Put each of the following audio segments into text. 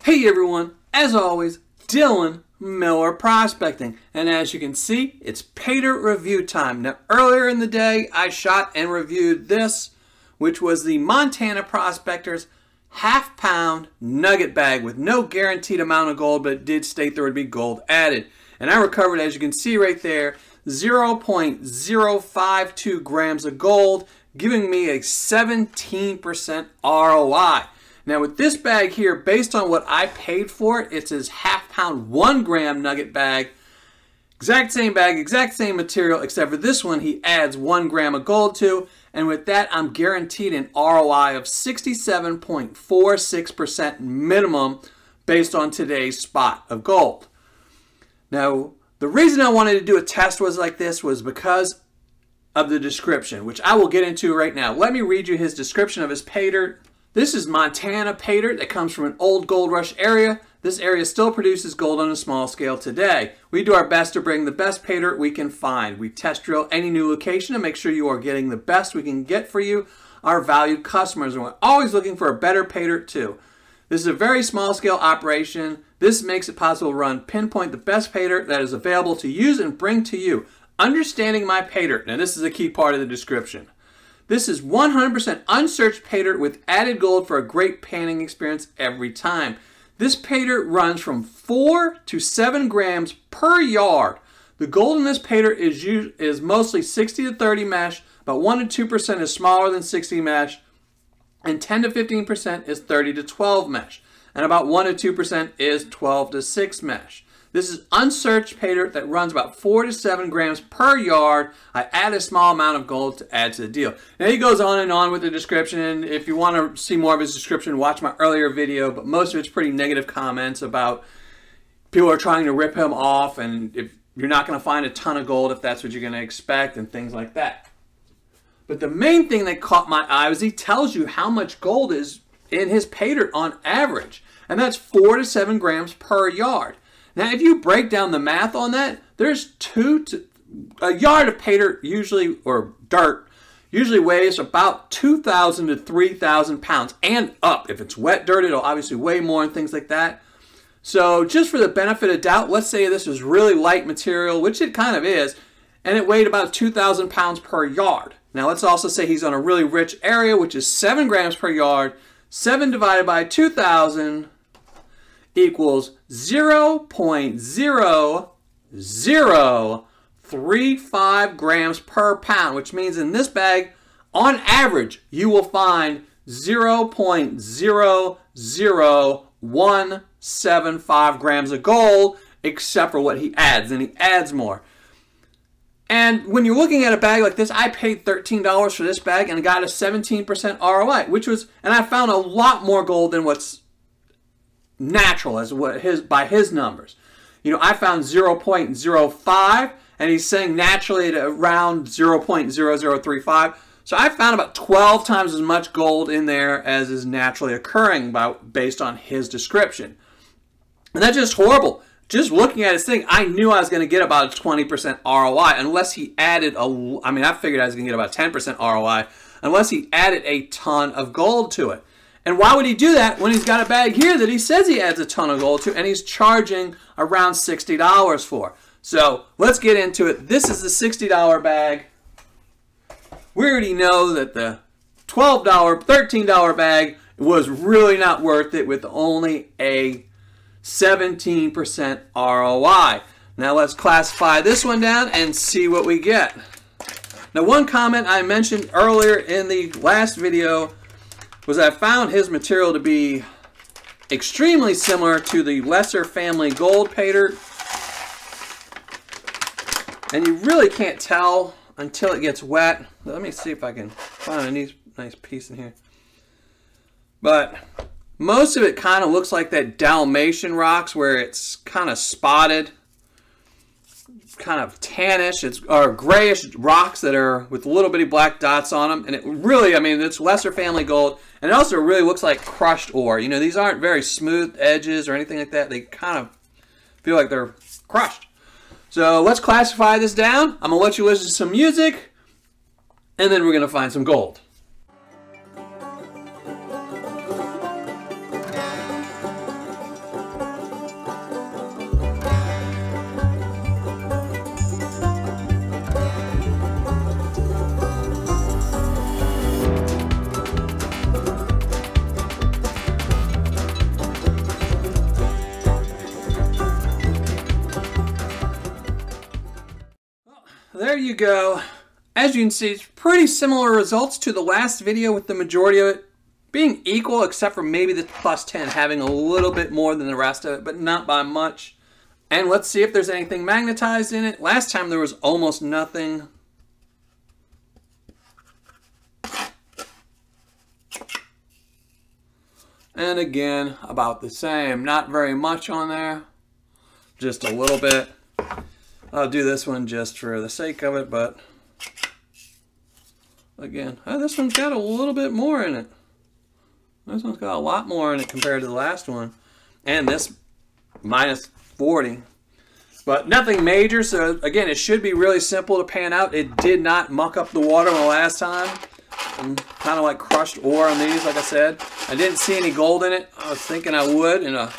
Hey everyone, as always, Dylan Miller Prospecting, and as you can see, it's Paydirt review time. Now earlier in the day, I shot and reviewed this, which was the Montana-Prospector's half-pound nugget bag with no guaranteed amount of gold, but it did state there would be gold added. And I recovered, as you can see right there, 0.052 grams of gold, giving me a 17% ROI. Now with this bag here, based on what I paid for it, it's his half-pound 1-gram nugget bag. Exact same bag, exact same material, except for this one he adds 1 gram of gold to. And with that, I'm guaranteed an ROI of 67.46% minimum based on today's spot of gold. Now, the reason I wanted to do a test was like this was because of the description, which I will get into right now. Let me read you his description of his Paydirt. This is Montana Paydirt that comes from an old gold rush area. This area still produces gold on a small scale today. We do our best to bring the best Paydirt we can find. We test drill any new location to make sure you are getting the best we can get for you, our valued customers. And we're always looking for a better Paydirt too. This is a very small scale operation. This makes it possible to pinpoint the best Paydirt that is available to use and bring to you. Understanding my Paydirt. Now this is a key part of the description. This is 100% unsearched Paydirt with added gold for a great panning experience every time. This Paydirt runs from 4 to 7 grams per yard. The gold in this Paydirt is mostly 60 to 30 mesh, but 1 to 2% is smaller than 60 mesh, and 10 to 15% is 30 to 12 mesh, and about 1 to 2% is 12 to 6 mesh. This is unsearched Paydirt that runs about 4 to 7 grams per yard. I add a small amount of gold to add to the deal. Now he goes on and on with the description. If you want to see more of his description, watch my earlier video, but most of it's pretty negative comments about people are trying to rip him off, and if you're not going to find a ton of gold if that's what you're going to expect, and things like that. But the main thing that caught my eye was he tells you how much gold is in his Paydirt on average, and that's 4 to 7 grams per yard. Now, if you break down the math on that, there's a yard of Paydirt usually, or dirt, usually weighs about 2,000 to 3,000 pounds and up. If it's wet dirt, it'll obviously weigh more and things like that. So just for the benefit of doubt, let's say this is really light material, which it kind of is, and it weighed about 2,000 pounds per yard. Now, let's also say he's on a really rich area, which is 7 grams per yard. 7 divided by 2,000 equals 0.0035 grams per pound, which means in this bag, on average, you will find 0.00175 grams of gold, except for what he adds, and he adds more. And when you're looking at a bag like this, I paid $13 for this bag and got a 17% ROI, which was, and I found a lot more gold than what's natural as what by his numbers. You know, I found 0.05 and he's saying naturally at around 0.0035. So I found about 12 times as much gold in there as is naturally occurring based on his description. And that's just horrible. Just looking at his thing, I knew I was going to get about a 20% ROI unless he added I figured I was going to get about 10% ROI unless he added a ton of gold to it. And why would he do that when he's got a bag here that he says he adds a ton of gold to and he's charging around $60 for? So let's get into it. This is the $60 bag. We already know that the $12, $13 bag was really not worth it with only a 17% ROI. Now let's classify this one down and see what we get. Now one comment I mentioned earlier in the last video was I found his material to be extremely similar to the lesser family gold Paydirt. And you really can't tell until it gets wet. Let me see if I can find a nice piece in here. But most of it kind of looks like that Dalmatian rocks where it's kind of spotted, kind of tannish, or grayish rocks that are with little bitty black dots on them. And it really, it's lesser family gold. And it also really looks like crushed ore. You know, these aren't very smooth edges or anything like that. They kind of feel like they're crushed. So let's classify this down. I'm going to let you listen to some music, and then we're going to find some gold. there you go. As you can see, it's pretty similar results to the last video, with the majority of it being equal, except for maybe the plus 10 having a little bit more than the rest of it, but not by much. And let's see if there's anything magnetized in it. Last time there was almost nothing. And again, about the same. Not very much on there. Just a little bit. I'll do this one just for the sake of it, but again, this one's got a little bit more in it. This one's got a lot more in it compared to the last one. And this minus 40. But nothing major, so again, it should be really simple to pan out. It did not muck up the water the last time. Kind of like crushed ore on these, like I said. I didn't see any gold in it. I was thinking I would in a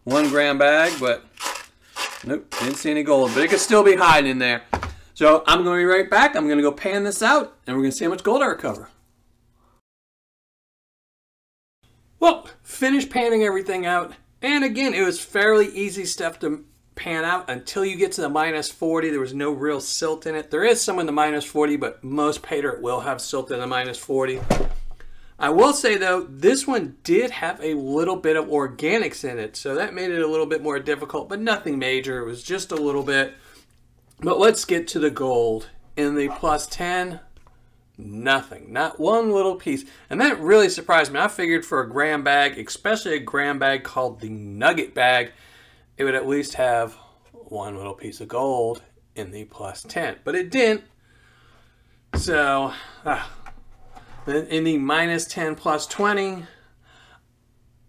1 gram bag, but nope, didn't see any gold. But it could still be hiding in there. So I'm going to be right back. I'm going to go pan this out, and we're going to see how much gold I recover. Well, finished panning everything out. And again, it was fairly easy stuff to pan out until you get to the minus 40. There was no real silt in it. There is some in the minus 40, but most Paydirt will have silt in the minus 40. I will say though, this one did have a little bit of organics in it, so that made it a little bit more difficult, but nothing major. It was just a little bit. But let's get to the gold. In the plus 10, nothing. Not one little piece. And that really surprised me. I figured for a gram bag, especially a gram bag called the Nugget bag, it would at least have one little piece of gold in the plus 10. But it didn't. So, in the minus 10 plus 20,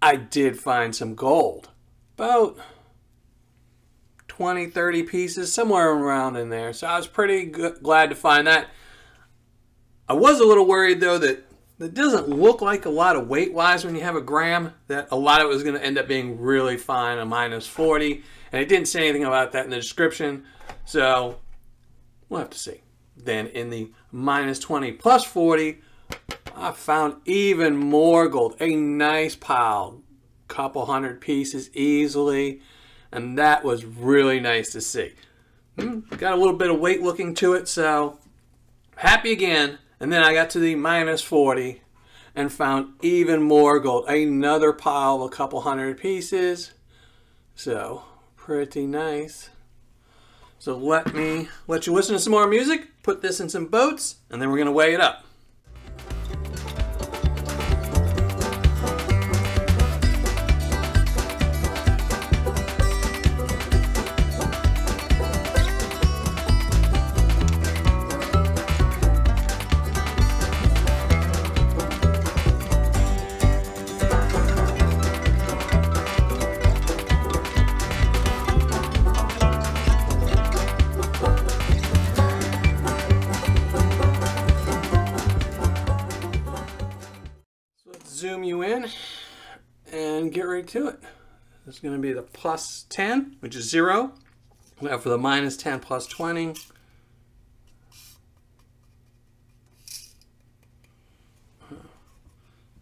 I did find some gold. About 20, 30 pieces, somewhere around in there. So I was pretty glad to find that. I was a little worried though that it doesn't look like a lot of weight-wise when you have a gram, that a lot of it was going to end up being really fine, a minus 40. And it didn't say anything about that in the description, so we'll have to see. Then in the minus 20 plus 40, I found even more gold. A nice pile, couple hundred pieces easily, and that was really nice to see. Got a little bit of weight looking to it, so happy again. And then I got to the minus 40 and found even more gold. Another pile of a couple hundred pieces. So, pretty nice. So let you listen to some more music, put this in some boats, and then we're going to weigh it up. Zoom you in and get right to it. This is going to be the plus 10, which is 0. Now for the minus 10 plus 20.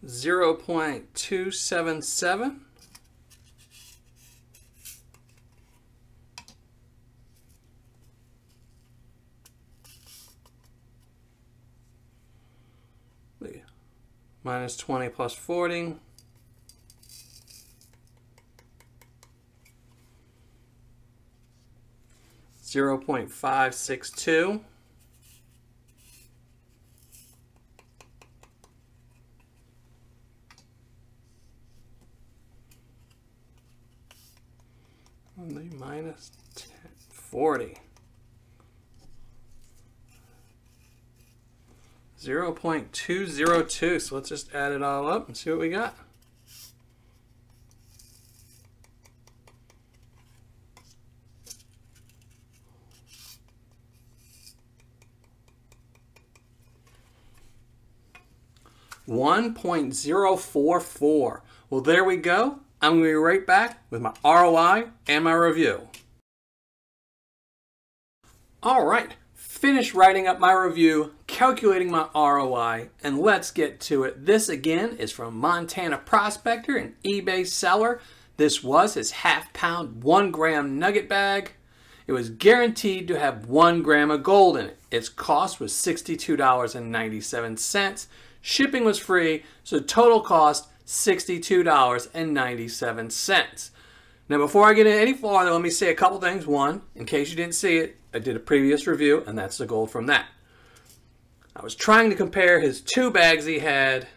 .277. Minus 20 plus 40. .562. And the minus 40. 0.202. So let's just add it all up and see what we got. $1.044. Well, there we go. I'm going to be right back with my ROI and my review. All right. Finished writing up my review, calculating my ROI, and let's get to it. This again is from Montana-Prospector, an eBay seller. This was his half-pound 1 gram nugget bag. it was guaranteed to have 1 gram of gold in it. Its cost was $62.97. Shipping was free, so total cost $62.97. Now, before I get any farther, let me say a couple things. One, in case you didn't see it, I did a previous review, and that's the gold from that. I was trying to compare his 2 bags he had,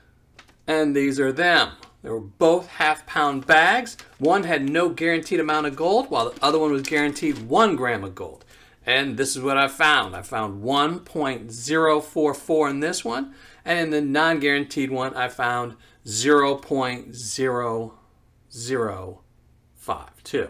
and these are them. They were both half-pound bags. One had no guaranteed amount of gold, while the other one was guaranteed 1 gram of gold. And this is what I found. I found 1.044 in this one, and in the non-guaranteed one, I found 0.0052.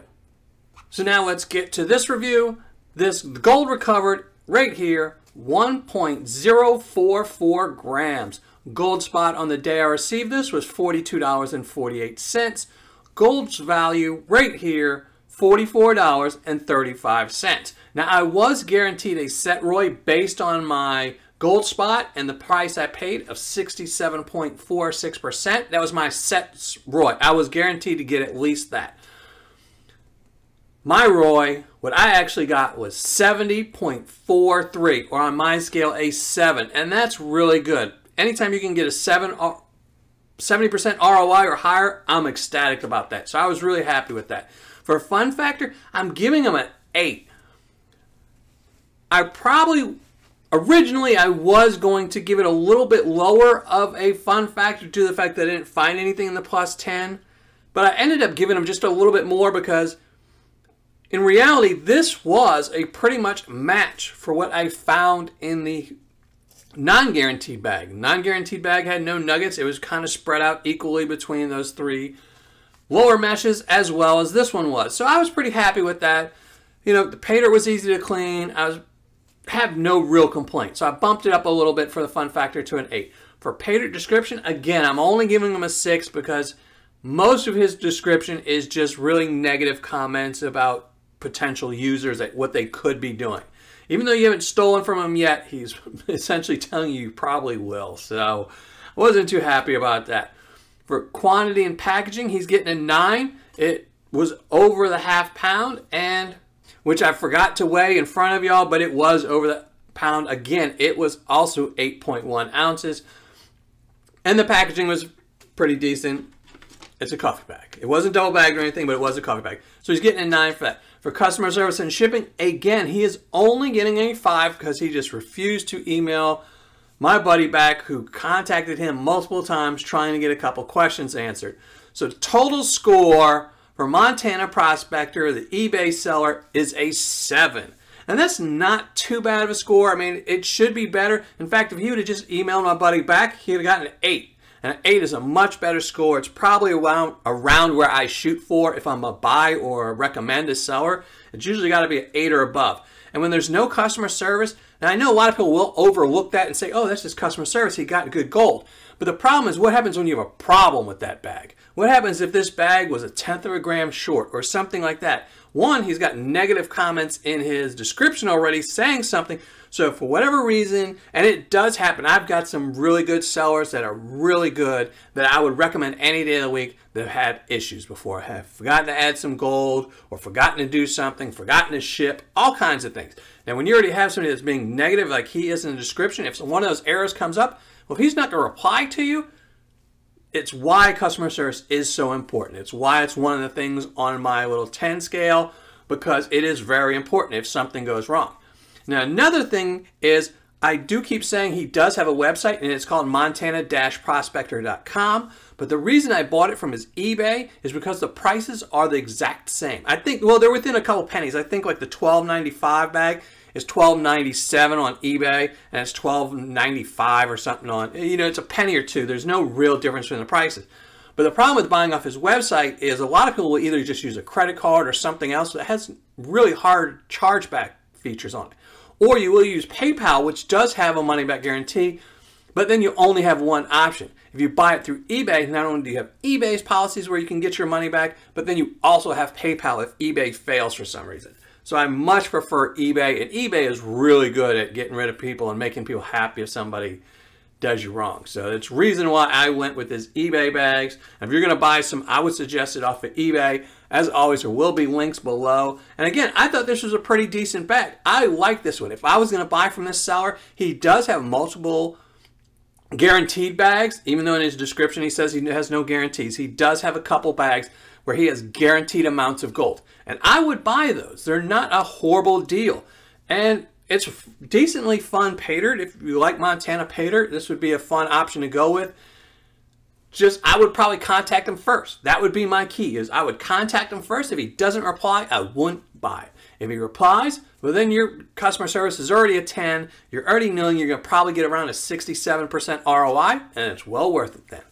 So now let's get to this review. This gold recovered right here, 1.044 grams. Gold spot on the day I received this was $42.48. Gold's value right here, $44.35. Now, I was guaranteed a set R.O.I based on my gold spot and the price I paid of 67.46%. That was my set R.O.I. I was guaranteed to get at least that. My R.O.I, what I actually got was 70.43, or on my scale, a 7, and that's really good. Anytime you can get a 70% R.O.I or higher, I'm ecstatic about that. So I was really happy with that. For a fun factor, I'm giving them an 8. Originally I was going to give it a little bit lower of a fun factor due to the fact that I didn't find anything in the plus 10. But I ended up giving them just a little bit more because in reality, this was a pretty much match for what I found in the non-guaranteed bag. Non-guaranteed bag had no nuggets. It was kind of spread out equally between those 3 lower meshes as well as this one was. So I was pretty happy with that. You know, the Paydirt was easy to clean. Have no real complaint. So I bumped it up a little bit for the fun factor to an 8. For Paydirt description, again, I'm only giving him a 6 because most of his description is just really negative comments about potential users at what they could be doing. Even though you haven't stolen from him yet, he's essentially telling you probably will. So I wasn't too happy about that. For quantity and packaging, he's getting a 9. It was over the half pound, and which I forgot to weigh in front of y'all, but it was over the pound. Again, it was also 8.1 ounces. And the packaging was pretty decent. It's a coffee bag. It wasn't double bagged or anything, but it was a coffee bag. So he's getting a 9 for that. For customer service and shipping, again, he is only getting a 5 because he just refused to email my buddy back who contacted him multiple times trying to get a couple questions answered. So total score for Montana-Prospector, the eBay seller, is a 7. And that's not too bad of a score. I mean, it should be better. In fact, if he would have just emailed my buddy back, he would have gotten an 8. And an 8 is a much better score. It's probably around where I shoot for if I'm a buy or recommend a seller. It's usually got to be an 8 or above. And when there's no customer service, now I know a lot of people will overlook that and say, oh, that's just customer service. He got good gold. But the problem is what happens when you have a problem with that bag? What happens if this bag was 1/10 of a gram short or something like that? One, he's got negative comments in his description already saying something. So for whatever reason, and it does happen, I've got some really good sellers that are really good that I would recommend any day of the week that have had issues before. Have forgotten to add some gold or forgotten to do something, forgotten to ship, all kinds of things. Now when you already have somebody that's being negative like he is in the description, if one of those errors comes up, well, if he's not going to reply to you, it's why customer service is so important. It's why it's one of the things on my little 10 scale, because it is very important if something goes wrong. Now, another thing is I do keep saying he does have a website, and it's called Montana-Prospector.com. But the reason I bought it from his eBay is because the prices are the exact same. I think, well, they're within a couple pennies. I think like the $12.95 bag is $12.97 on eBay, and it's $12.95 or something on, you know, it's a penny or two. There's no real difference between the prices. But the problem with buying off his website is a lot of people will either just use a credit card or something else that has really hard chargeback features on it. Or you will use PayPal, which does have a money-back guarantee, but then you only have one option. If you buy it through eBay, not only do you have eBay's policies where you can get your money back, but then you also have PayPal if eBay fails for some reason. So I much prefer eBay, and eBay is really good at getting rid of people and making people happy if somebody does you wrong. So that's the reason why I went with this eBay bags. If you're going to buy some, I would suggest it off of eBay. As always, there will be links below. And again, I thought this was a pretty decent bag. I like this one. If I was going to buy from this seller, he does have multiple guaranteed bags, even though in his description he says he has no guarantees. He does have a couple bags where he has guaranteed amounts of gold. And I would buy those. They're not a horrible deal. And it's decently fun Paydirt. If you like Montana Paydirt, this would be a fun option to go with. Just, I would probably contact him first. That would be my key, is I would contact him first. If he doesn't reply, I wouldn't buy it. If he replies, well, then your customer service is already a 10. You're already knowing you're going to probably get around a 67% ROI, and it's well worth it then.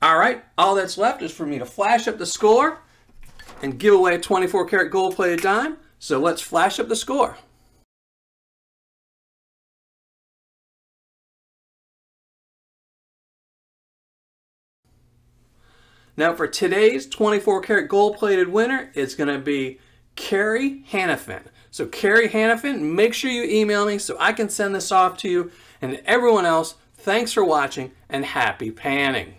All right, all that's left is for me to flash up the score and give away a 24 karat gold plated dime. So let's flash up the score. Now for today's 24 karat gold plated winner, it's going to be Carrie Hannafin. So Carrie Hannafin, make sure you email me so I can send this off to you. And everyone else, thanks for watching and happy panning.